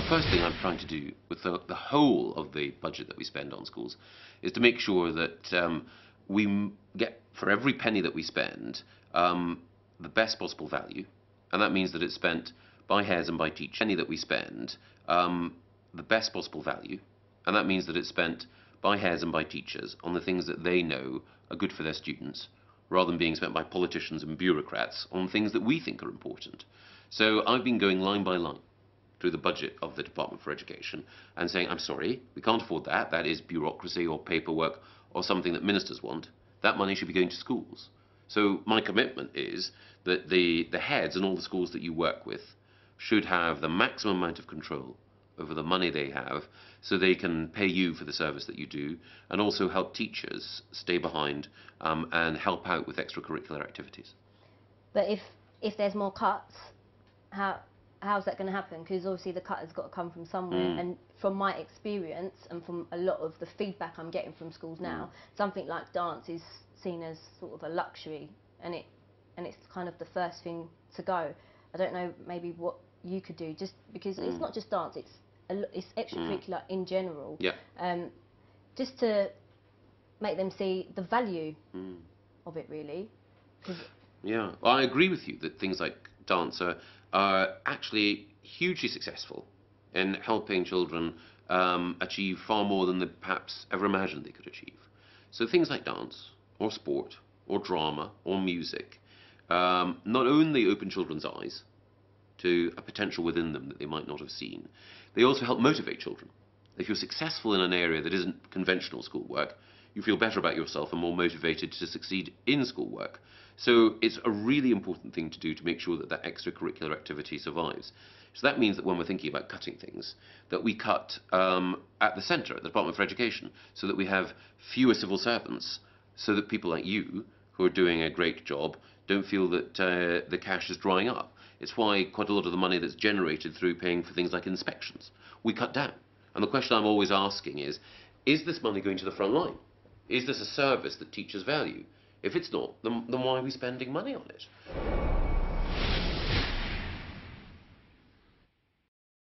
first thing I'm trying to do with the whole of the budget that we spend on schools is to make sure that we get, for every penny that we spend, the best possible value. And that means that it's spent by heads and by teachers. Penny that we spend, the best possible value. And that means that it's spent by heads and by teachers on the things that they know are good for their students, rather than being spent by politicians and bureaucrats on things that we think are important. So I've been going line by line through the budget of the Department for Education and saying, I'm sorry, we can't afford that. That is bureaucracy or paperwork or something that ministers want. That money should be going to schools. So my commitment is that the heads and all the schools that you work with should have the maximum amount of control over the money they have, so they can pay you for the service that you do, and also help teachers stay behind and help out with extracurricular activities. But if there's more cuts, how's that going to happen? Because obviously the cut has got to come from somewhere. And from my experience and from a lot of the feedback I'm getting from schools now, something like dance is seen as sort of a luxury, and it's kind of the first thing to go. I don't know, maybe what you could do, just because it's not just dance, it's extracurricular in general. Yeah. Just to make them see the value of it, really. Yeah, well, I agree with you that things like dance are actually hugely successful in helping children achieve far more than they perhaps ever imagined they could achieve. So things like dance, or sport, or drama, or music, not only open children's eyes to a potential within them that they might not have seen, they also help motivate children. If you're successful in an area that isn't conventional schoolwork, you feel better about yourself and more motivated to succeed in schoolwork. So it's a really important thing to do to make sure that that extracurricular activity survives. So that means that when we're thinking about cutting things, that we cut at the centre, at the Department for Education, so that we have fewer civil servants, so that people like you, who are doing a great job, don't feel that the cash is drying up. It's why quite a lot of the money that's generated through paying for things like inspections, we cut down. And the question I'm always asking is this money going to the front line? Is this a service that teachers value? If it's not, then why are we spending money on it?